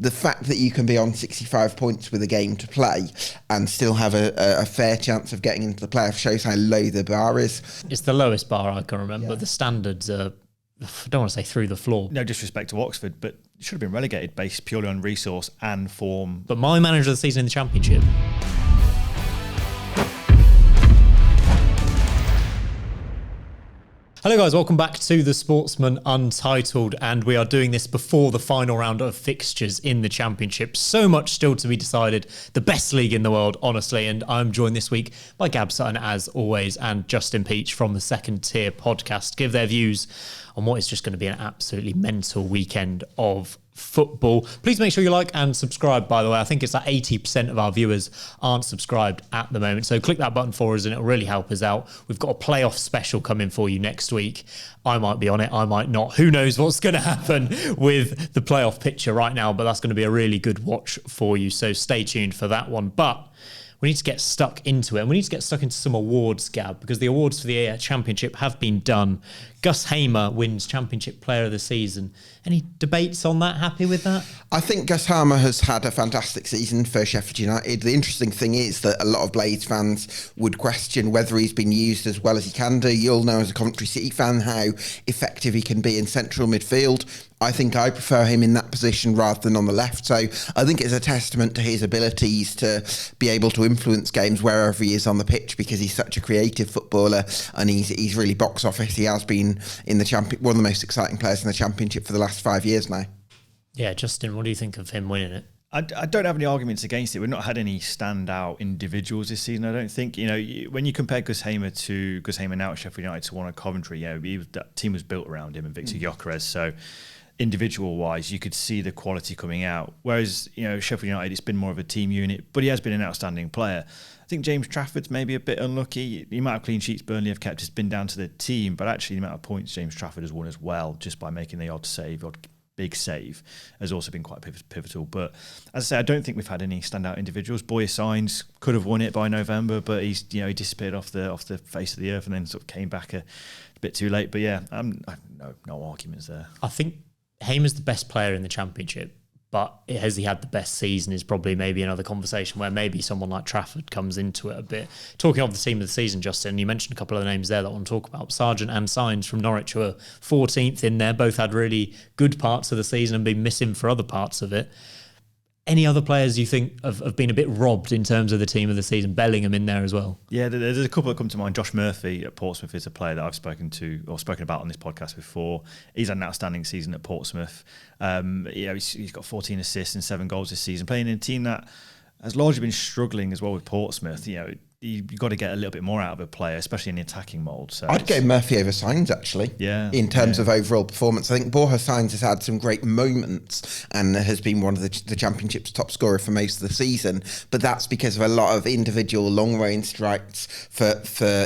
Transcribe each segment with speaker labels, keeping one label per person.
Speaker 1: the fact that you can be on 65 points with a game to play and still have a fair chance of getting into the playoffs shows how low the bar is.
Speaker 2: It's the lowest bar I can remember. The standards are, I don't want to say through the floor.
Speaker 3: No disrespect to Oxford, but it should have been relegated based purely on resource and form.
Speaker 2: But my manager of the season in the Championship. Hello guys, welcome back to the Sportsman Untitled, and we are doing this before the final round of fixtures in the Championship. So much still to be decided. The best league in the world, honestly, and I'm joined this week by Gab Sutton, as always, and Justin Peach from the Second Tier podcast. Give their views on what is just going to be an absolutely mental weekend of football. Please make sure you like and subscribe, by the way. I think it's like 80% of our viewers aren't subscribed at the moment. So click that button for us and it'll really help us out. We've got a playoff special coming for you next week. I might be on it, I might not. Who knows what's going to happen with the playoff picture right now, but that's going to be a really good watch for you. So stay tuned for that one. But we need to get stuck into it, and we need to get stuck into some awards, Gab, because the awards for the Championship have been done. Gus Hamer wins Championship Player of the Season. Any debates on that? Happy with that?
Speaker 1: I think Gus Hamer has had a fantastic season for Sheffield United. The interesting thing is that a lot of Blades fans would question whether he's been used as well as he can do. You'll know as a Coventry City fan how effective he can be in central midfield. I think I prefer him in that position rather than on the left. So I think it's a testament to his abilities to be able to influence games wherever he is on the pitch, because he's such a creative footballer and he's really box office. He has been in the one of the most exciting players in the Championship for the last 5 years now.
Speaker 2: Yeah, Justin, what do you think of him winning it?
Speaker 3: I don't have any arguments against it. We've not had any standout individuals this season, I don't think. You know, when you compare Gus Hamer now at Sheffield United to one at Coventry, that team was built around him and Victor Gyökeres. So individual-wise, you could see the quality coming out. Whereas, Sheffield United, it's been more of a team unit, but he has been an outstanding player. I think James Trafford's maybe a bit unlucky. The amount of clean sheets Burnley have kept has been down to the team, but actually the amount of points James Trafford has won as well, just by making the odd big save, has also been quite pivotal. But as I say, I don't think we've had any standout individuals. Boy Signs could have won it by November, but he disappeared off the face of the earth and then sort of came back a bit too late. But yeah, no arguments there.
Speaker 2: I think Hamer's the best player in the Championship, but has he had the best season is probably maybe another conversation where maybe someone like Trafford comes into it a bit. Talking of the team of the season, Justin, you mentioned a couple of the names there that I want to talk about. Sargent and Signs from Norwich were 14th in there, both had really good parts of the season and been missing for other parts of it. Any other players you think have been a bit robbed in terms of the team of the season? Bellingham in there as well.
Speaker 3: Yeah, there's a couple that come to mind. Josh Murphy at Portsmouth is a player that I've spoken about on this podcast before. He's had an outstanding season at Portsmouth. He's got 14 assists and 7 goals this season, playing in a team that has largely been struggling as well with Portsmouth. You've got to get a little bit more out of a player, especially in the attacking mould. So
Speaker 1: I'd go Murphy over Signs, actually, in terms of overall performance. I think Borja Signs has had some great moments and has been one of the Championship's top scorer for most of the season, but that's because of a lot of individual long-range strikes for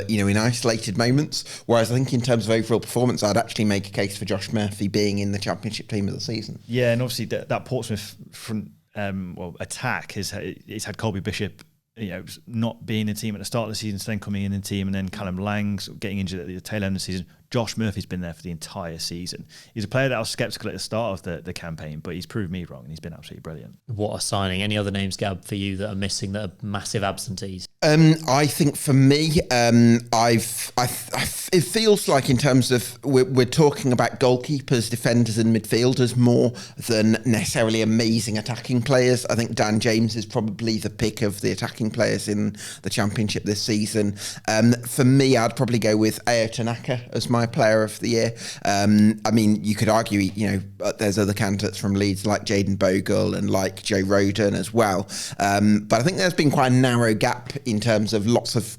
Speaker 1: in isolated moments, whereas I think in terms of overall performance, I'd actually make a case for Josh Murphy being in the Championship team of the season.
Speaker 3: Yeah, and obviously that Portsmouth front attack it's had Colby Bishop not being in the team at the start of the season, so then coming in the team, and then Callum Lang getting injured at the tail end of the season. Josh Murphy's been there for the entire season. He's a player that I was sceptical at the start of the campaign, but he's proved me wrong and he's been absolutely brilliant.
Speaker 2: What a signing. Any other names, Gab, for you that are missing, that are massive absentees?
Speaker 1: I think for me, it feels like in terms of we're talking about goalkeepers, defenders and midfielders more than necessarily amazing attacking players. I think Dan James is probably the pick of the attacking players in the Championship this season. For me, I'd probably go with Ayo Tanaka as my player of the year. You could argue, there's other candidates from Leeds like Jayden Bogle and like Joe Rodon as well. But I think there's been quite a narrow gap in terms of lots of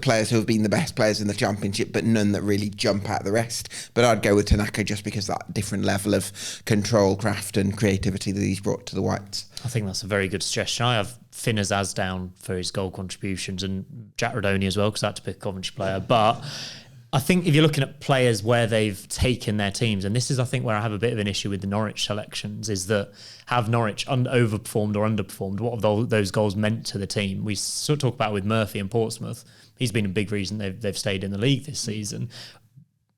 Speaker 1: players who have been the best players in the Championship, but none that really jump out the rest. But I'd go with Tanaka just because that different level of control, craft and creativity that he's brought to the Whites.
Speaker 2: I think that's a very good suggestion. I have Finn Azaz down for his goal contributions and Jack Rodoni as well, because I had to pick a Coventry player. But I think if you're looking at players where they've taken their teams, and this is, I think, where I have a bit of an issue with the Norwich selections, is that have Norwich overperformed or underperformed? What have those goals meant to the team? We sort of talk about with Murphy and Portsmouth. He's been a big reason they've stayed in the league this season.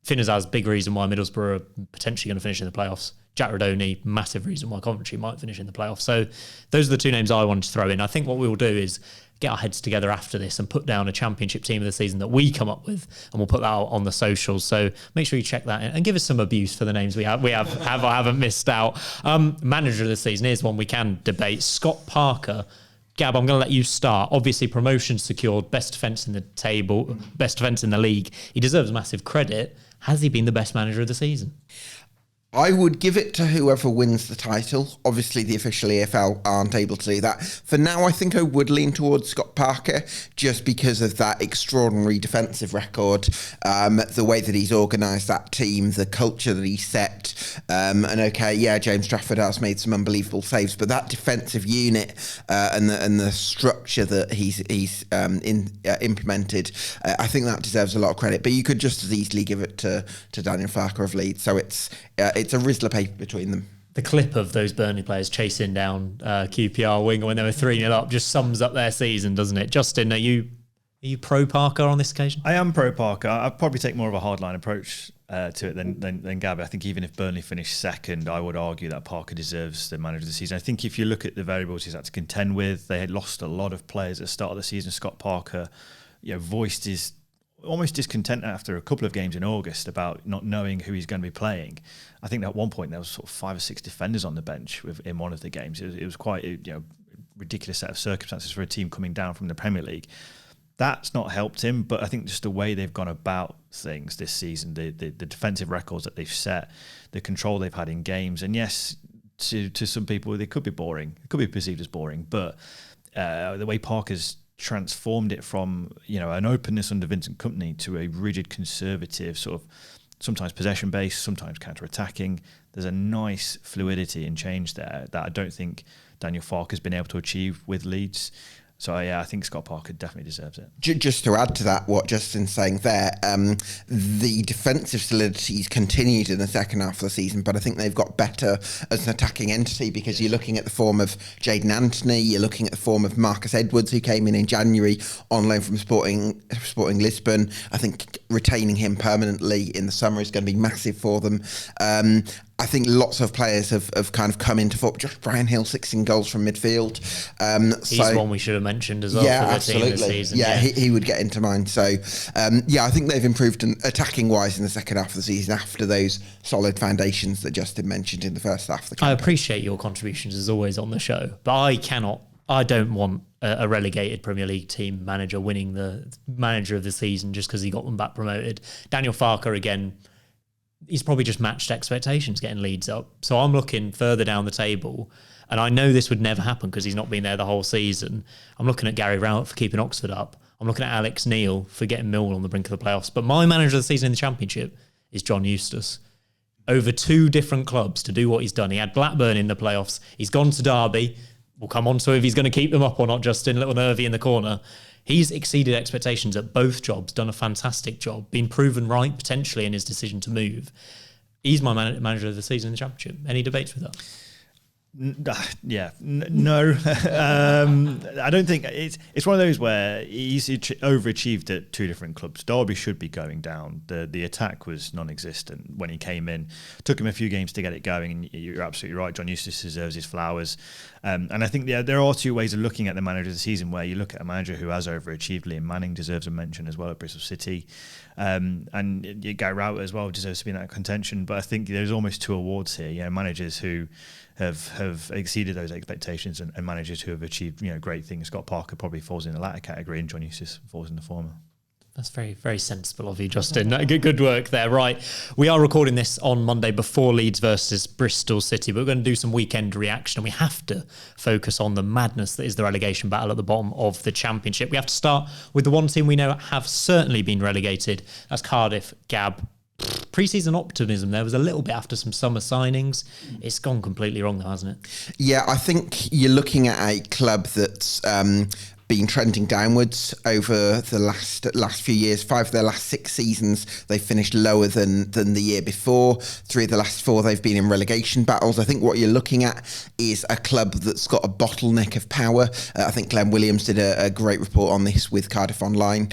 Speaker 2: Finn Azaz, big reason why Middlesbrough are potentially going to finish in the playoffs. Jack Rodoni, massive reason why Coventry might finish in the playoffs. So those are the two names I wanted to throw in. I think what we'll do is get our heads together after this and put down a championship team of the season that we come up with, and we'll put that out on the socials. So make sure you check that and give us some abuse for the names we have or haven't missed out. Manager of the season, here's one we can debate. Scott Parker. Gab, I'm going to let you start. Obviously, promotion secured, best defence in the table, best defence in the league. He deserves massive credit. Has he been the best manager of the season?
Speaker 1: I would give it to whoever wins the title. Obviously, the official EFL aren't able to do that. For now, I think I would lean towards Scott Parker just because of that extraordinary defensive record, the way that he's organised that team, the culture that he set. And okay, yeah, James Trafford has made some unbelievable saves, but that defensive unit and the structure that he's implemented, I think that deserves a lot of credit. But you could just as easily give it to Daniel Farke of Leeds. So it's a Rizzler paper between them.
Speaker 2: The clip of those Burnley players chasing down QPR winger when they were 3-0 up just sums up their season, doesn't it? Justin, are you pro Parker on this occasion?
Speaker 3: I am pro Parker. I'd probably take more of a hardline approach to it than Gabby. I think even if Burnley finished second, I would argue that Parker deserves the manager of the season. I think if you look at the variables he's had to contend with, they had lost a lot of players at the start of the season. Scott Parker, voiced his almost discontent after a couple of games in August about not knowing who he's going to be playing. I think at one point there was sort of 5 or 6 defenders on the bench in one of the games. It was quite a ridiculous set of circumstances for a team coming down from the Premier League. That's not helped him, but I think just the way they've gone about things this season, the defensive records that they've set, the control they've had in games, and yes, to some people they could be boring, it could be perceived as boring, but the way Parker's transformed it from an openness under Vincent Kompany to a rigid conservative sort of sometimes possession based, sometimes counter-attacking. There's a nice fluidity and change there that I don't think Daniel Farke has been able to achieve with Leeds. So yeah, I think Scott Parker definitely deserves it.
Speaker 1: Just to add to that, what Justin's saying there, the defensive solidity's continued in the second half of the season, but I think they've got better as an attacking entity because you're looking at the form of Jayden Anthony, you're looking at the form of Marcus Edwards, who came in January on loan from Sporting Lisbon. I think retaining him permanently in the summer is going to be massive for them. I think lots of players have kind of come into football. Josh Bryan Hill, 16 goals from midfield.
Speaker 2: He's one we should have mentioned as well for the team this season.
Speaker 1: Yeah, he would get into mind. So, I think they've improved attacking-wise in the second half of the season after those solid foundations that Justin mentioned in the first half of the campaign.
Speaker 2: I appreciate your contributions as always on the show, but I don't want a relegated Premier League team manager winning the manager of the season just because he got them back promoted. Daniel Farke, again, he's probably just matched expectations getting Leeds up. So I'm looking further down the table, and I know this would never happen because he's not been there the whole season. I'm looking at Gary Rowett for keeping Oxford up. I'm looking at Alex Neil for getting Millwall on the brink of the playoffs. But my manager of the season in the Championship is John Eustace. Over 2 different clubs to do what he's done. He had Blackburn in the playoffs. He's gone to Derby. We'll come on to if he's going to keep them up or not, Justin. Little nervy in the corner. He's exceeded expectations at both jobs, done a fantastic job, been proven right potentially in his decision to move. He's my manager of the season in the Championship. Any debates with that?
Speaker 3: No. I don't think it's one of those where he's overachieved at 2 different clubs. Derby should be going down. The attack was non-existent when he came in. Took him a few games to get it going, and you're absolutely right. John Eustace deserves his flowers. And I think there are 2 ways of looking at the manager of the season, where you look at a manager who has overachieved. Liam Manning deserves a mention as well at Bristol City. And Gary Rowett as well deserves to be in that contention. But I think there's almost 2 awards here. Managers who have exceeded those expectations and managers who have achieved great things. Scott Parker probably falls in the latter category, and John Eustace falls in the former.
Speaker 2: That's very, very sensible of you, Justin. Good work there. Right, we are recording this on Monday before Leeds versus Bristol City, but we're going to do some weekend reaction, and we have to focus on the madness that is the relegation battle at the bottom of the Championship. We have to start with the one team we know have certainly been relegated. That's Cardiff. Gab, pre-season optimism there was a little bit after some summer signings. It's gone completely wrong though, hasn't it?
Speaker 1: Yeah, I think you're looking at a club that's been trending downwards over the last few years. 5 of their last 6 seasons, they've finished lower than the year before. 3 of the last 4, they've been in relegation battles. I think what you're looking at is a club that's got a bottleneck of power. I think Glenn Williams did a great report on this with Cardiff Online,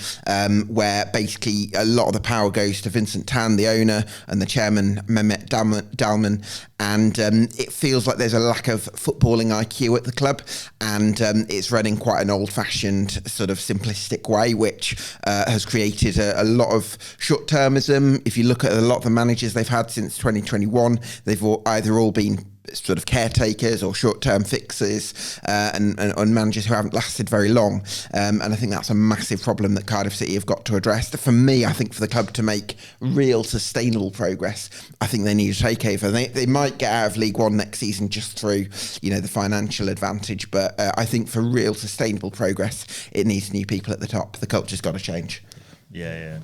Speaker 1: where basically a lot of the power goes to Vincent Tan, the owner, and the chairman, Mehmet Dalman. And it feels like there's a lack of footballing IQ at the club, and it's run in quite an old-fashioned sort of simplistic way, which has created a lot of short-termism. If you look at a lot of the managers they've had since 2021, they've either all been sort of caretakers or short-term fixes, and managers who haven't lasted very long. And I think that's a massive problem that Cardiff City have got to address. For me, I think for the club to make real sustainable progress, I think they need a takeover. They might get out of League One next season just through, the financial advantage. But I think for real sustainable progress, it needs new people at the top. The culture's got to change.
Speaker 3: Yeah.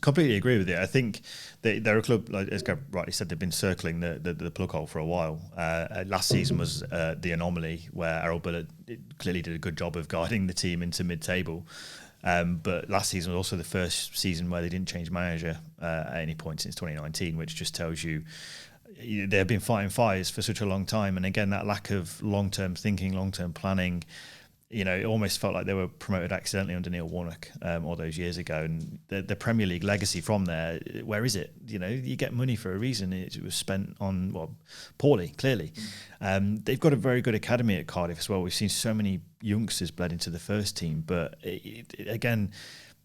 Speaker 3: Completely agree with you. I think they're a club, like as Gav rightly said, they've been circling the plug hole for a while. Last season was the anomaly where Errol Bullard clearly did a good job of guiding the team into mid-table. But last season was also the first season where they didn't change manager at any point since 2019, which just tells you they've been fighting fires for such a long time. And again, that lack of long-term thinking, long-term planning, it almost felt like they were promoted accidentally under Neil Warnock all those years ago. And the Premier League legacy from there, where is it? You get money for a reason. It was spent on, poorly, clearly. They've got a very good academy at Cardiff as well. We've seen so many youngsters bled into the first team. But again,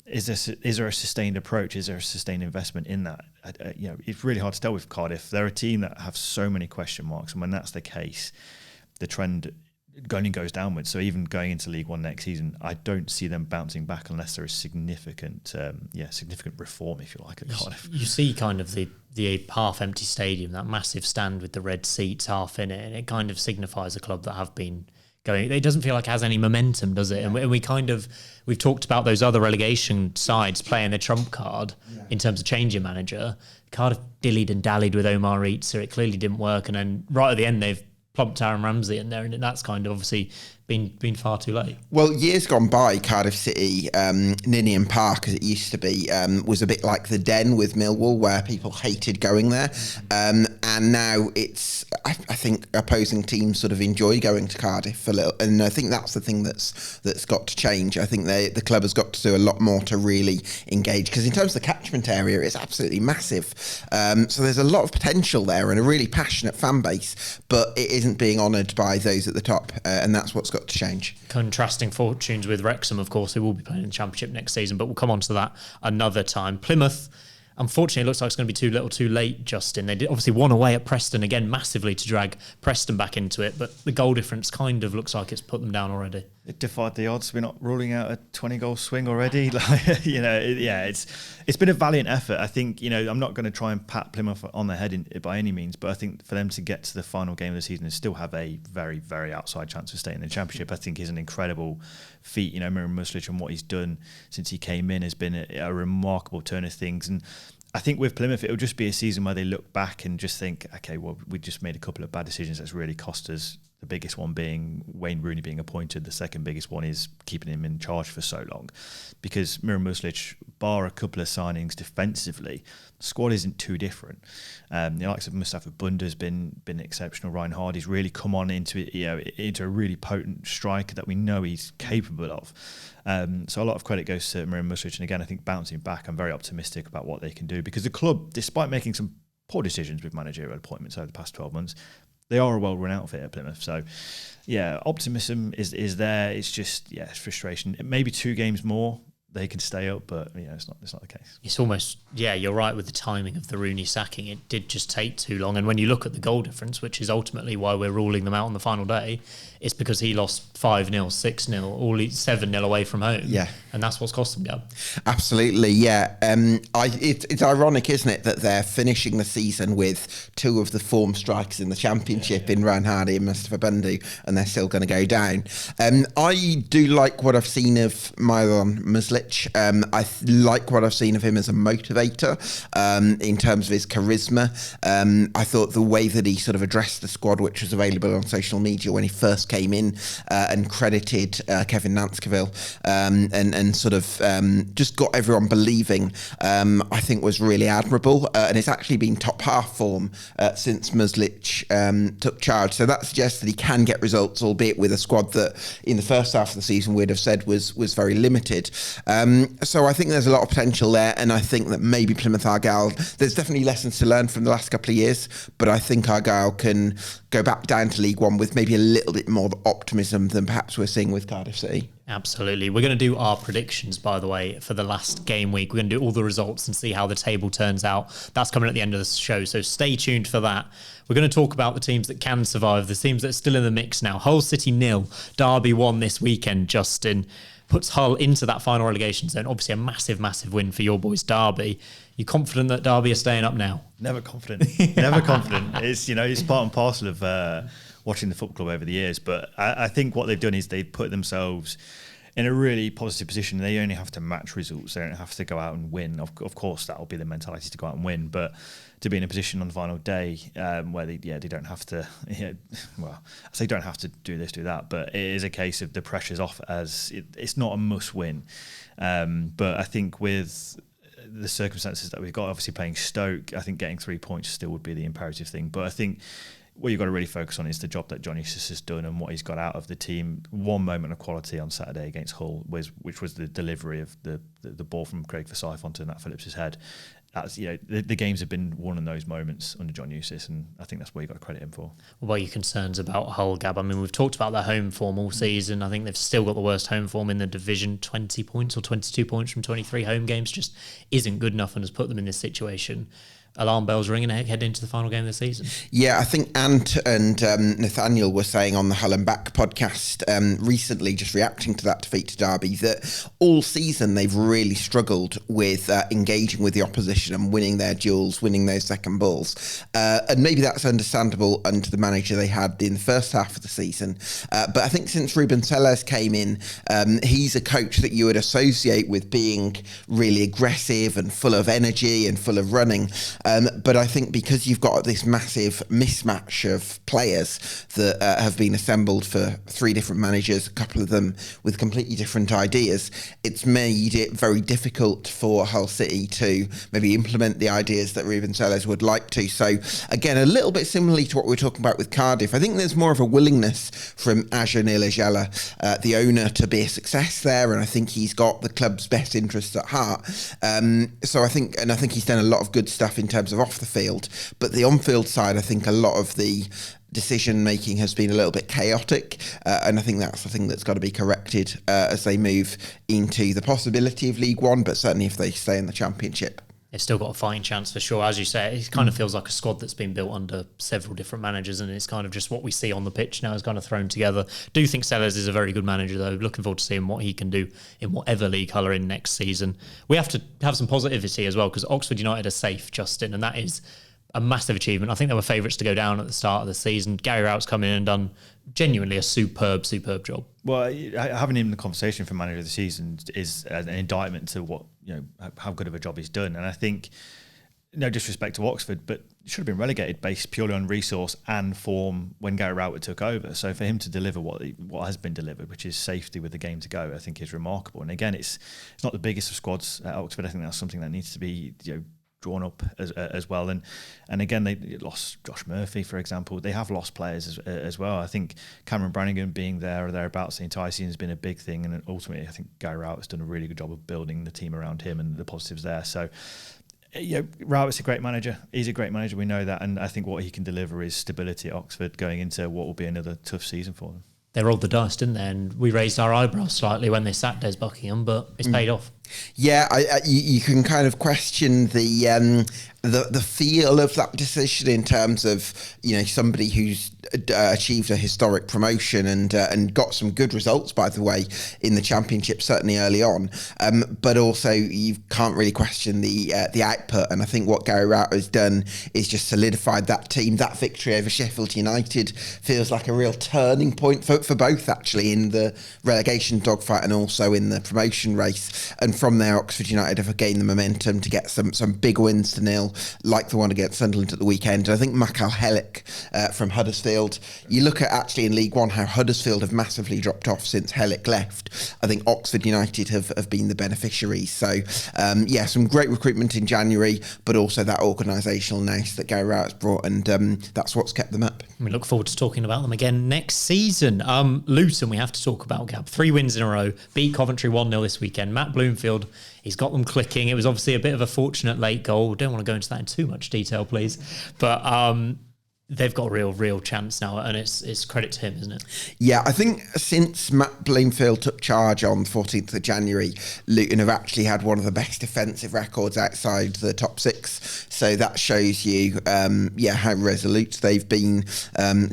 Speaker 3: is there a sustained approach? Is there a sustained investment in that? It's really hard to tell with Cardiff. They're a team that have so many question marks. And when that's the case, the trend only goes downwards. So even going into League One next season, I don't see them bouncing back unless there is significant reform, if you like, at Cardiff.
Speaker 2: You see kind of the half-empty stadium, that massive stand with the red seats half in it, and it kind of signifies a club that have been going. It doesn't feel like it has any momentum, does it? Yeah. And we've talked about those other relegation sides playing their trump card in terms of changing manager. Cardiff dillied and dallied with Omar Eatser. It clearly didn't work, and then right at the end they've plumped Aaron Ramsey in there, and that's kind of obviously been far too late.
Speaker 1: Well, years gone by, Cardiff City, Ninian Park, as it used to be, was a bit like the Den with Millwall, where people hated going there. And now it's, I think opposing teams sort of enjoy going to Cardiff a little, and I think that's the thing that's got to change. I think the club has got to do a lot more to really engage, because in terms of the catchment area, it's absolutely massive. So there's a lot of potential there and a really passionate fan base, but it isn't being honoured by those at the top, and that's what's got to change.
Speaker 2: Contrasting fortunes with Wrexham, of course, who will be playing in the Championship next season, but we'll come on to that another time. Plymouth, unfortunately, it looks like it's going to be too little too late, Justin. They did obviously won away at Preston, again, massively to drag Preston back into it, but the goal difference kind of looks like it's put them down already.
Speaker 3: It defied the odds. We're not ruling out a 20-goal swing already. It's been a valiant effort. I think, I'm not going to try and pat Plymouth on the head by any means, but I think for them to get to the final game of the season and still have a very, very outside chance of staying in the Championship, I think is an incredible feat. Miran Muslic and what he's done since he came in has been a remarkable turn of things. And I think with Plymouth, it'll just be a season where they look back and just think, okay, well, we just made a couple of bad decisions that's really cost us. The biggest one being Wayne Rooney being appointed. The second biggest one is keeping him in charge for so long. Because Miran Muslic, bar a couple of signings defensively, the squad isn't too different. The likes of Mustafa Bunda's been exceptional. Ryan Hardy's really come on into a really potent striker that we know he's capable of. So a lot of credit goes to Miran Muslic. And again, I think bouncing back, I'm very optimistic about what they can do, because the club, despite making some poor decisions with managerial appointments over the past 12 months, they are a well-run outfit at Plymouth. So, optimism is there. It's just, it's frustration. Maybe 2 games more, they can stay up, but it's not the case.
Speaker 2: It's almost, you're right with the timing of the Rooney sacking. It did just take too long. And when you look at the goal difference, which is ultimately why we're ruling them out on the final day, it's because he lost 5-0, 6-0, all 7-0 away from home. Yeah. And that's what's cost them,
Speaker 1: Absolutely, yeah. It's ironic, isn't it, that they're finishing the season with 2 of the form strikers in the Championship in Ryan Hardy and Mustafa Bundu, and they're still going to go down. I do like what I've seen of Miran Muslic. Muzlic. I like what I've seen of him as a motivator in terms of his charisma. I thought the way that he sort of addressed the squad, which was available on social media when he first came in, and credited Kevin Nanskeville and sort of just got everyone believing, I think was really admirable. And it's actually been top half form since Muzlic took charge. So that suggests that he can get results, albeit with a squad that in the first half of the season we'd have said was very limited. So I think there's a lot of potential there, and I think that maybe Plymouth Argyle, there's definitely lessons to learn from the last couple of years, but I think Argyle can go back down to League One with maybe a little bit more optimism than perhaps we're seeing with Cardiff City.
Speaker 2: Absolutely. We're going to do our predictions, by the way, for the last game week. We're going to do all the results and see how the table turns out. That's coming at the end of the show, so stay tuned for that. We're going to talk about the teams that can survive, the teams that are still in the mix now. Hull City 0, Derby 1 this weekend, Justin. Puts Hull into that final relegation zone. Obviously a massive, massive win for your boys, Derby. You confident that Derby are staying up now?
Speaker 3: Never confident. Never confident. It's, it's part and parcel of watching the football club over the years. But I think what they've done is they've put themselves in a really positive position. They only have to match results. They don't have to go out and win. Of course, that will be the mentality to go out and win. But to be in a position on the final day where they don't have to, well, I say don't have to do this, do that, but it is a case of the pressure's off, as it's not a must win. But I think with the circumstances that we've got, obviously playing Stoke, I think getting 3 points still would be the imperative thing. But I think what you've got to really focus on is the job that John Eustace has done and what he's got out of the team. One moment of quality on Saturday against Hull which was the delivery of the ball from Craig Forsyth onto Nat Phillips' head. That's, the games have been one of those moments under John Eustace, and I think that's what you've got to credit him for.
Speaker 2: What are your concerns about Hull, Gab? I mean, we've talked about their home form all season. I think they've still got the worst home form in the division. 20 points or 22 points from 23 home games just isn't good enough and has put them in this situation. Alarm bells ringing heading into the final game of the season.
Speaker 1: Yeah, I think Ant and Nathaniel were saying on the Hull and Back podcast recently, just reacting to that defeat to Derby, that all season they've really struggled with engaging with the opposition and winning their duels, winning those second balls. And maybe that's understandable under the manager they had in the first half of the season. But I think since Ruben Sellers came in, he's a coach that you would associate with being really aggressive and full of energy and full of running. But I think because you've got this massive mismatch of players that have been assembled for three different managers, a couple of them with completely different ideas, it's made it very difficult for Hull City to maybe implement the ideas that Ruben Sellers would like to. So again, a little bit similarly to what we were talking about with Cardiff, I think there's more of a willingness from Aja Nilajala, the owner, to be a success there, and I think he's got the club's best interests at heart. So I think he's done a lot of good stuff in terms of off the field, but the on-field side, I think a lot of the decision making has been a little bit chaotic, and I think that's the thing that's got to be corrected as they move into the possibility of League One, but certainly if they stay in the Championship.
Speaker 2: They've still got a fighting chance for sure. As you say, it kind of feels like a squad that's been built under several different managers, and it's kind of just what we see on the pitch now is kind of thrown together. Do think Sellers is a very good manager, though. Looking forward to seeing what he can do in whatever league Hull are in next season. We have to have some positivity as well, because Oxford United are safe, Justin, and that is a massive achievement. I think they were favourites to go down at the start of the season. Gary Rowett's come in and done genuinely a superb job. Well,
Speaker 3: having him in the conversation for manager of the season is an indictment to what, how good of a job he's done. And I think, no disrespect to Oxford, but it should have been relegated based purely on resource and form when Gary Rowett took over. So for him to deliver what has been delivered, which is safety with the game to go, I think is remarkable. And again, it's not the biggest of squads at Oxford. I think that's something that needs to be drawn up as well, and again they lost Josh Murphy, for example. They have lost players as well. I think Cameron Brannigan being there or thereabouts the entire season has been a big thing, and ultimately I think Gary Rowett's done a really good job of building the team around him and the positives there. So Rowett's a great manager. He's a great manager, we know that, and I think what he can deliver is stability at Oxford going into what will be another tough season for them.
Speaker 2: They rolled the dice, didn't they? And we raised our eyebrows slightly when they sacked Des Buckingham, but it's paid off.
Speaker 1: Yeah, you can kind of question the feel of that decision in terms of, you know, somebody who's achieved a historic promotion and got some good results, by the way, in the Championship, certainly early on. But also you can't really question the output. And I think what Gary Rowett has done is just solidified that team. That victory over Sheffield United feels like a real turning point for both, actually, in the relegation dogfight and also in the promotion race. And from there, Oxford United have gained the momentum to get some big wins to nil, like the one against Sunderland at the weekend. And I think Makal Helik from Huddersfield, you look at actually in League One how Huddersfield have massively dropped off since Helik left. I think Oxford United have been the beneficiaries. So yeah, some great recruitment in January, but also that organisational nous that Gary Rowett's brought, and that's what's kept them up.
Speaker 2: We look forward to talking about them again next season. Luton, we have to talk about, Gab. 3 wins in a row, beat Coventry 1-0 this weekend. Matt Bloomfield, he's got them clicking. It was obviously a bit of a fortunate late goal. Don't want to go into that in too much detail, please. But they've got a real chance now, and it's credit to him, isn't it?
Speaker 1: Yeah, I think since Matt Bloomfield took charge on the 14th of January, Luton have actually had one of the best defensive records outside the top 6. So that shows you, how resolute they've been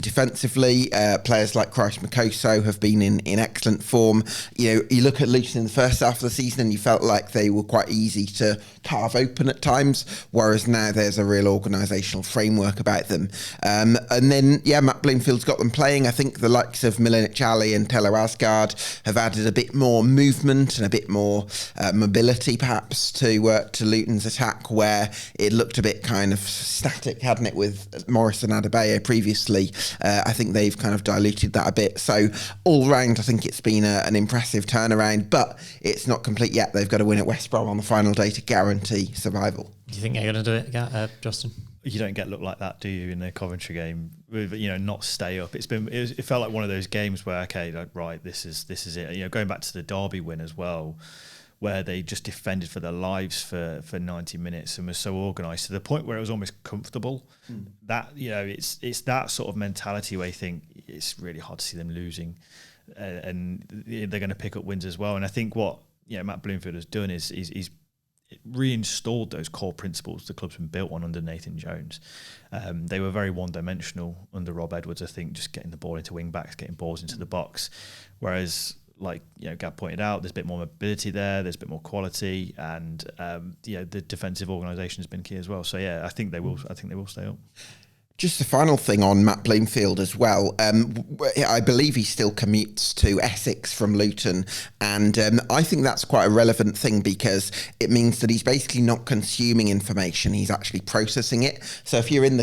Speaker 1: defensively. Players like Christ Makoso have been in excellent form. You know, you look at Luton in the first half of the season and you felt like they were quite easy to carve open at times, whereas now there's a real organisational framework about them. And then, Matt Bloomfield's got them playing. I think the likes of Milanic Ali and Telo Asgard have added a bit more movement and a bit more mobility, perhaps, to Luton's attack, where it looked a bit kind of static, hadn't it, with Morris and Adebayo previously. I think they've kind of diluted that a bit. So all round, I think it's been an impressive turnaround, but it's not complete yet. They've got to win at West Brom on the final day to guarantee survival.
Speaker 2: Do you think they're going to do it, Justin?
Speaker 3: You don't get look like that, do you, in the Coventry game? With, you know, not stay up. It felt like one of those games where, okay, like, right, this is it. You know, going back to the Derby win as well, where they just defended for their lives for 90 minutes and was so organised to the point where it was almost comfortable. That, you know, it's that sort of mentality where you think it's really hard to see them losing, and they're going to pick up wins as well. And I think what Matt Bloomfield has done is he's reinstalled those core principles the club's been built on under Nathan Jones. They were very one-dimensional under Rob Edwards, I think, just getting the ball into wing-backs, getting balls into the box. Whereas, like Gab pointed out, there's a bit more mobility there, there's a bit more quality, and the defensive organisation has been key as well. So I think they will stay up.
Speaker 1: Just a final thing on Matt Bloomfield as well. I believe he still commutes to Essex from Luton, and I think that's quite a relevant thing because it means that he's basically not consuming information; he's actually processing it. So if you're in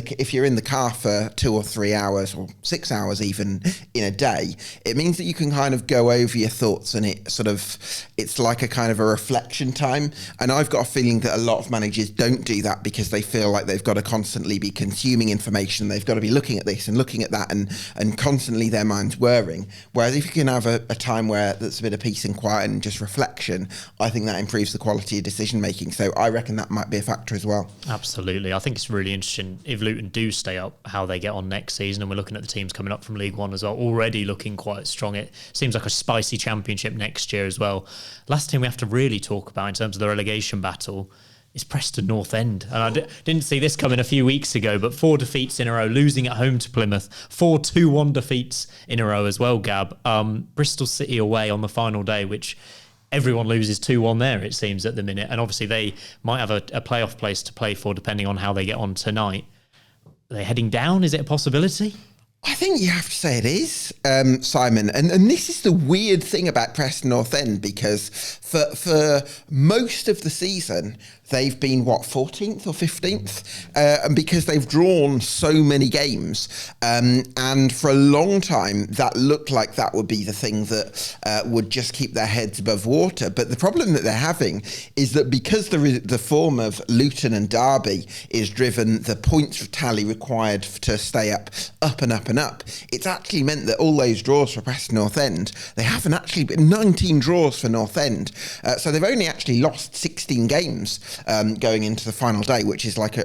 Speaker 1: the car for 2 or 3 hours or 6 hours even in a day, it means that you can kind of go over your thoughts, and it's like a kind of a reflection time. And I've got a feeling that a lot of managers don't do that because they feel like they've got to constantly be consuming information. They've got to be looking at this and looking at that and constantly their mind's whirring. Whereas if you can have a time where there's a bit of peace and quiet and just reflection, I think that improves the quality of decision making. So I reckon that might be a factor as well.
Speaker 2: Absolutely. I think it's really interesting if Luton do stay up, how they get on next season. And we're looking at the teams coming up from League One as well, already looking quite strong. It seems like a spicy Championship next year as well. Last team we have to really talk about in terms of the relegation battle is Preston North End. And I didn't see this coming a few weeks ago, but 4 defeats in a row, losing at home to Plymouth, 4 2-1 defeats in a row as well, Gab. Bristol City away on the final day, which everyone loses 2-1 there, it seems, at the minute. And obviously they might have a playoff place to play for, depending on how they get on tonight. Are they heading down? Is it a possibility?
Speaker 1: I think you have to say it is, Simon. And this is the weird thing about Preston North End, because for most of the season, they've been, 14th or 15th? And because they've drawn so many games. And for a long time, that looked like that would be the thing that would just keep their heads above water. But the problem that they're having is that because the form of Luton and Derby is driven, the points tally required to stay up and up and up, it's actually meant that all those draws for Preston North End, they haven't actually been 19 draws for North End. So they've only actually lost 16 games going into the final day, which is like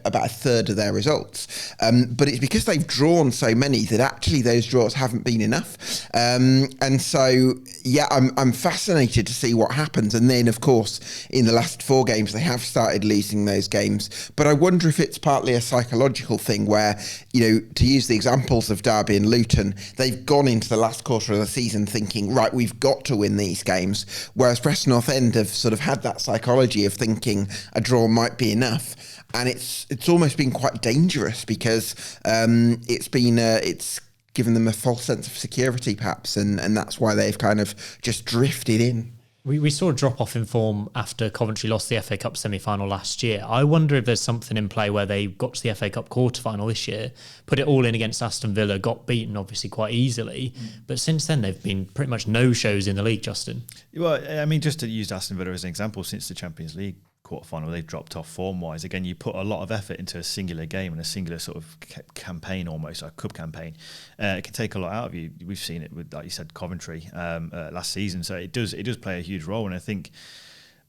Speaker 1: about a third of their results. But it's because they've drawn so many that actually those draws haven't been enough. And so, yeah, I'm fascinated to see what happens. And then, of course, in the last 4 games, they have started losing those games. But I wonder if it's partly a psychological thing where, to use the examples of Derby and Luton, they've gone into the last quarter of the season thinking, right, we've got to win these games. Whereas Preston North End have sort of had that psychology of thinking a draw might be enough. And it's almost been quite dangerous because it's given them a false sense of security, perhaps, and that's why they've kind of just drifted in.
Speaker 2: We saw a drop-off in form after Coventry lost the FA Cup semi-final last year. I wonder if there's something in play where they got to the FA Cup quarter-final this year, put it all in against Aston Villa, got beaten obviously quite easily, but since then they've been pretty much no-shows in the league, Justin.
Speaker 3: Well, I mean, just to use Aston Villa as an example, since the Champions League quarterfinal, they've dropped off form-wise. Again, you put a lot of effort into a singular game and a singular sort of campaign, almost a cup campaign. It can take a lot out of you. We've seen it with, like you said, Coventry last season. So it does play a huge role. And I think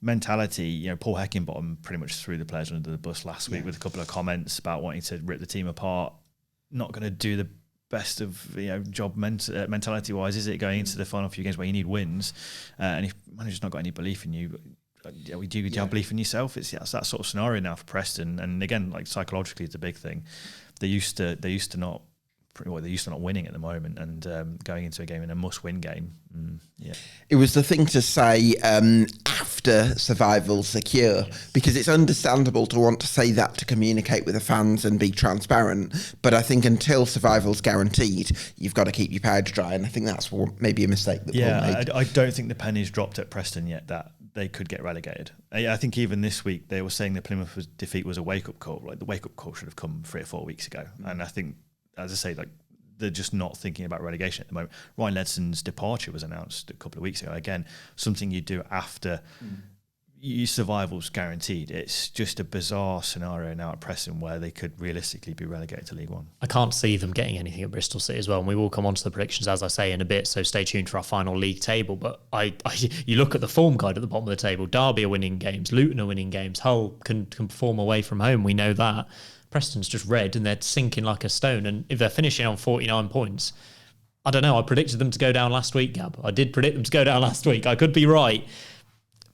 Speaker 3: mentality, Paul Heckingbottom pretty much threw the players under the bus last week with a couple of comments about wanting to rip the team apart. Not going to do the best of job mentality wise, is it, going into the final few games where you need wins, and if manager's not got any belief in you, do you have belief in yourself? It's that sort of scenario now for Preston, and again, like psychologically, it's a big thing. They're used to not winning at the moment, and going into a game in a must-win game.
Speaker 1: It was the thing to say after survival's secure, because it's understandable to want to say that to communicate with the fans and be transparent. But I think until survival's guaranteed, you've got to keep your powder dry, and I think that's maybe a mistake that Paul made.
Speaker 3: I don't think the penny's dropped at Preston yet that they could get relegated. I think even this week they were saying the Plymouth defeat was a wake-up call. Like, the wake-up call should have come 3 or 4 weeks ago, and I think, as I say, like, they're just not thinking about relegation at the moment. Ryan Ledson's departure was announced a couple of weeks ago. Again, something you do after your survival's guaranteed. It's just a bizarre scenario now at Preston where they could realistically be relegated to League One.
Speaker 2: I can't see them getting anything at Bristol City as well, and we will come on to the predictions, as I say, in a bit, so stay tuned for our final league table. But you look at the form guide at the bottom of the table, Derby are winning games, Luton are winning games, Hull can perform away from home, we know that. Preston's just red and they're sinking like a stone, and if they're finishing on 49 points, I don't know, I predicted them to go down last week, Gab. I did predict them to go down last week. I could be right,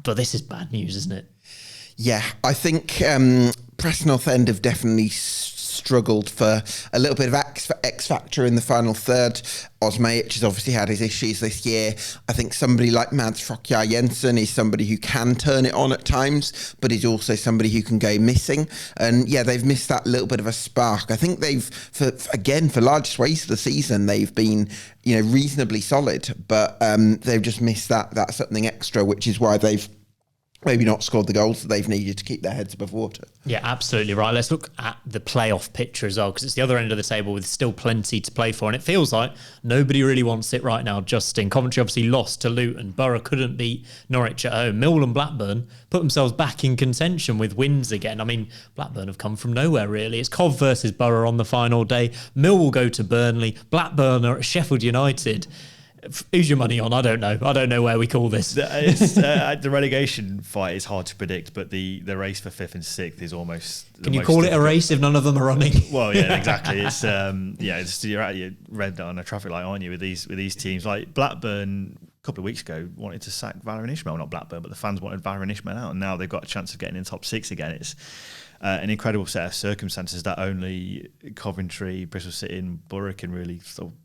Speaker 2: but this is bad news, isn't it?
Speaker 1: Yeah, I think Preston North End have definitely struggled for a little bit of X factor in the final third. Osmaic has obviously had his issues this year. I think somebody like Mads Frokjær Jensen is somebody who can turn it on at times, but is also somebody who can go missing. And yeah, they've missed that little bit of a spark. I think they've, for large swathes of the season, they've been reasonably solid, but they've just missed that something extra, which is why they've maybe not scored the goals that they've needed to keep their heads above water.
Speaker 2: Yeah, absolutely right. Let's look at the playoff picture as well, because it's the other end of the table with still plenty to play for, and it feels like nobody really wants it right now, Justin. Coventry obviously lost to Luton. Borough couldn't beat Norwich at home. Millwall and Blackburn put themselves back in contention with wins again. I mean, Blackburn have come from nowhere, really. It's Cov versus Borough on the final day. Millwall go to Burnley. Blackburn are at Sheffield United. Who's your money on? I don't know. I don't know where we call this.
Speaker 3: The relegation fight is hard to predict, but the race for 5th and 6th is almost.
Speaker 2: Can you call it a race if none of them are running?
Speaker 3: Well, yeah, exactly. It's you're red on a traffic light, aren't you? With these teams, like Blackburn a couple of weeks ago wanted to sack Valérien Ismaël, not Blackburn, but the fans wanted Valérien Ismaël out, and now they've got a chance of getting in top 6 again. It's an incredible set of circumstances that only Coventry, Bristol City, and Borough can really sort of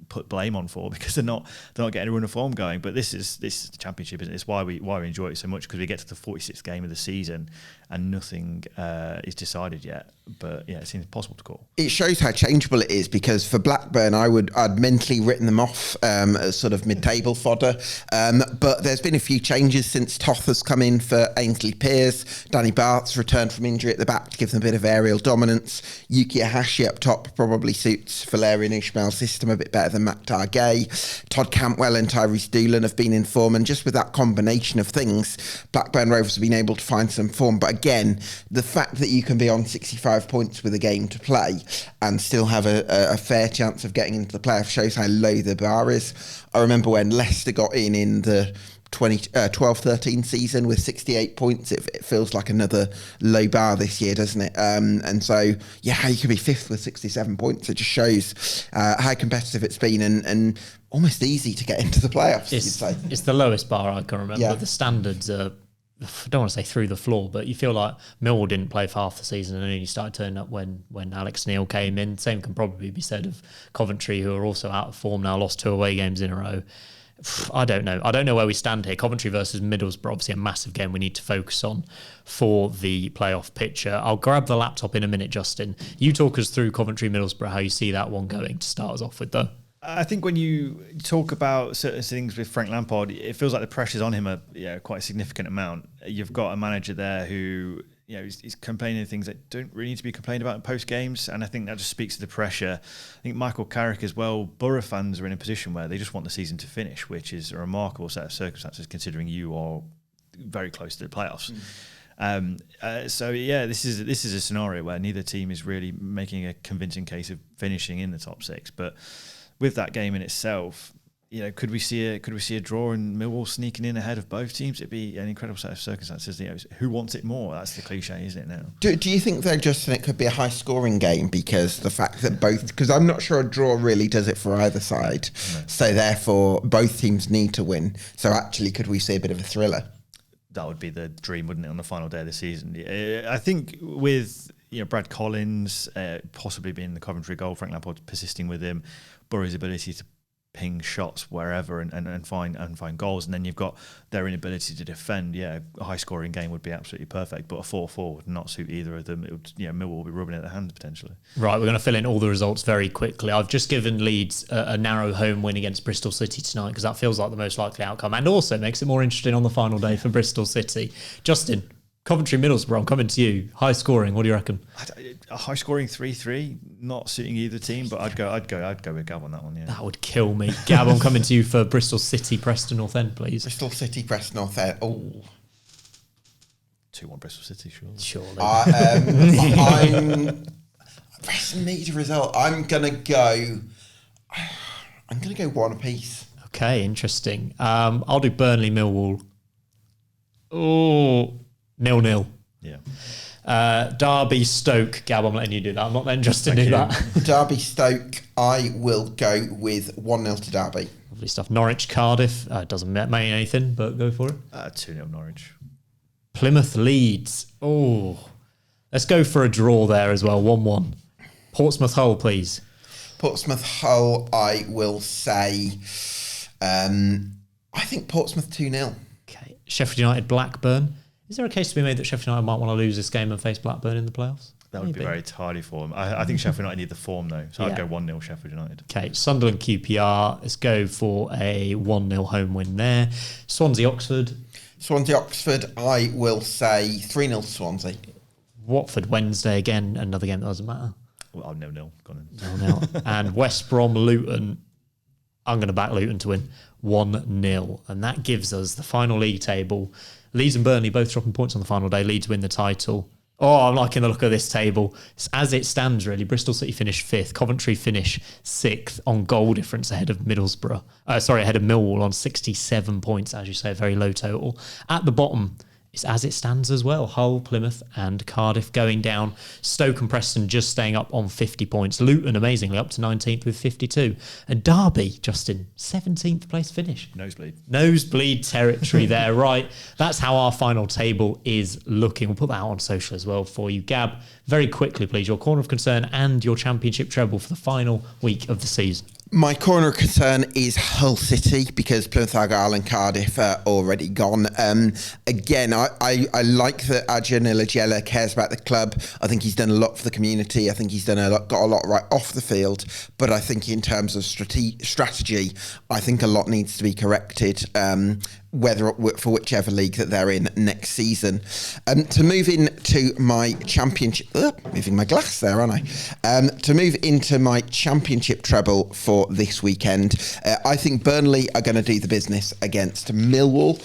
Speaker 3: put blame on for, because they're not getting a run of form going. But this is the Championship, isn't it? It's why we enjoy it so much, because we get to the 46th game of the season and nothing is decided yet. But yeah, it seems impossible to call. It
Speaker 1: shows how changeable it is, because for Blackburn, I'd mentally written them off as sort of mid-table fodder. But there's been a few changes since Toth has come in for Ainsley Pearce. Danny Bart's returned from injury at the back to give them a bit of aerial dominance. Yuki Ahashi up top probably suits Valérien Ismaël's system a bit better better than Matt Targay. Todd Cantwell and Tyrese Doolan have been in form, and just with that combination of things, Blackburn Rovers have been able to find some form. But again, the fact that you can be on 65 points with a game to play and still have a fair chance of getting into the playoffs shows how low the bar is. I remember when Leicester got in the 12-13 season with 68 points. It feels like another low bar this year, doesn't it? And so, yeah, how you can be fifth with 67 points, it just shows how competitive it's been and almost easy to get into the playoffs, you'd say. It's
Speaker 2: the lowest bar I can remember. Yeah. The standards are, I don't want to say through the floor, but you feel like Millwall didn't play for half the season and only started turning up when Alex Neil came in. Same can probably be said of Coventry, who are also out of form now, lost 2 away games in a row. I don't know where we stand here. Coventry versus Middlesbrough, obviously a massive game we need to focus on for the playoff picture. I'll grab the laptop in a minute, Justin. You talk us through Coventry-Middlesbrough, how you see that one going to start us off with, though.
Speaker 3: I think when you talk about certain things with Frank Lampard, it feels like the pressure's on him quite a significant amount. You've got a manager there who he's complaining things that don't really need to be complained about in post games, and I think that just speaks to the pressure. I think Michael Carrick as well. Borough fans are in a position where they just want the season to finish, which is a remarkable set of circumstances considering you are very close to the playoffs. This is a scenario where neither team is really making a convincing case of finishing in the top 6, but with that game in itself, could we see a draw and Millwall sneaking in ahead of both teams? It'd be an incredible set of circumstances. Who wants it more? That's the cliche, isn't it now?
Speaker 1: Do you think, though, Justin, it could be a high-scoring game because the fact that because I'm not sure a draw really does it for either side. No. So therefore, both teams need to win. So actually, could we see a bit of a thriller?
Speaker 3: That would be the dream, wouldn't it, on the final day of the season? I think with Brad Collins possibly being the Coventry goal, Frank Lampard persisting with him, Borough's ability to ping shots wherever and find goals, and then you've got their inability to defend. A high scoring game would be absolutely perfect, but a 4-4 would not suit either of them. It would, Millwall will be rubbing at their hands potentially. Right,
Speaker 2: we're going to fill in all the results very quickly. I've just given Leeds a narrow home win against Bristol City tonight because that feels like the most likely outcome, and also makes it more interesting on the final day for Bristol City. Justin, Coventry-Middlesbrough, I'm coming to you. High scoring, what do you reckon?
Speaker 3: A high scoring 3-3, not suiting either team, but I'd go with Gab on that one. Yeah,
Speaker 2: that would kill me. Gab, I'm coming to you for Bristol City, Preston North End, please.
Speaker 1: Bristol City, Preston North End. Oh,
Speaker 3: 2-1 Bristol City,
Speaker 2: surely.
Speaker 1: Preston needs a result. I'm gonna go 1 apiece.
Speaker 2: Okay, interesting. I'll do Burnley-Millwall. Oh. 0-0.
Speaker 3: Yeah.
Speaker 2: Derby-Stoke. Gab, I'm letting you do that. I'm not letting Justin do that.
Speaker 1: Derby-Stoke, I will go with 1-0 to Derby.
Speaker 2: Lovely stuff. Norwich-Cardiff. Doesn't mean anything, but go for it.
Speaker 3: 2-0 Norwich.
Speaker 2: Plymouth-Leeds. Oh. Let's go for a draw there as well. 1-1. Portsmouth-Hull, please.
Speaker 1: Portsmouth-Hull, I will say... I think Portsmouth 2-0.
Speaker 2: Okay. Sheffield United-Blackburn. Is there a case to be made that Sheffield United might want to lose this game and face Blackburn in the playoffs?
Speaker 3: That would be very tardy for them. I think Sheffield United need the form, though. So I'd go 1-0 Sheffield United.
Speaker 2: Okay, Sunderland QPR. Let's go for a 1-0 home win there. Swansea-Oxford.
Speaker 1: Swansea-Oxford, I will say 3-0 Swansea.
Speaker 2: Watford Wednesday, again, another game that doesn't matter.
Speaker 3: Well, 0-0. Gone in.
Speaker 2: 0-0. And West Brom-Luton. I'm going to back Luton to win 1-0. And that gives us the final league table. Leeds and Burnley both dropping points on the final day. Leeds win the title. Oh, I'm liking the look of this table. As it stands, really, Bristol City finish 5th. Coventry finish 6th on goal difference ahead of ahead of Millwall on 67 points, as you say, a very low total. At the bottom, it's as it stands as well. Hull, Plymouth and Cardiff going down. Stoke and Preston just staying up on 50 points. Luton, amazingly, up to 19th with 52. And Derby, Justin, 17th place finish. Nosebleed territory there, right? That's how our final table is looking. We'll put that out on social as well for you. Gab, very quickly, please, your corner of concern and your championship treble for the final week of the season.
Speaker 1: My corner of concern is Hull City because Plymouth Argyle and Cardiff are already gone. Again, I like that Adrian Ilagela cares about the club. I think he's done a lot for the community. I think he's got a lot right off the field. But I think in terms of strategy, I think a lot needs to be corrected. for whichever league that they're in next season. To move into my championship, moving my glass there, aren't I? To move into my championship treble for this weekend, I think Burnley are going to do the business against Millwall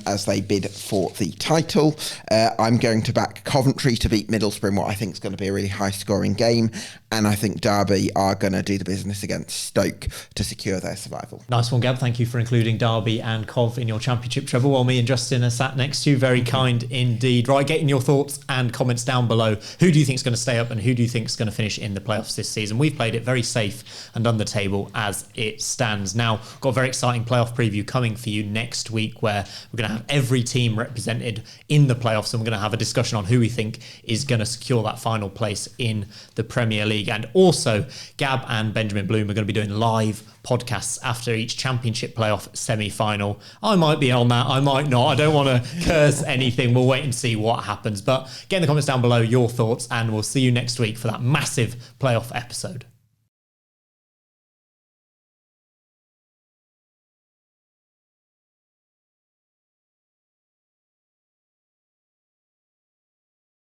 Speaker 1: as they bid for the title. I'm going to back Coventry to beat Middlesbrough in what I think is going to be a really high-scoring game, and I think Derby are going to do the business against Stoke to secure their survival.
Speaker 2: Nice one, Gab. Thank you for including Derby and Cov in your championship treble, while me and Justin are sat next to you. Very kind indeed. Right, getting your thoughts and comments down below. Who do you think is going to stay up and who do you think is going to finish in the playoffs this season? We've played it very safe and under the table as it stands. Now, got a very exciting playoff preview coming for you next week, where we're going to have every team represented in the playoffs, and we're going to have a discussion on who we think is going to secure that final place in the Premier League. And also, Gab and Benjamin Bloom are going to be doing live podcasts after each championship playoff semi-final. I might be on that, I might not. I don't want to curse anything. We'll wait and see what happens. But get in the comments down below your thoughts, and we'll see you next week for that massive playoff episode.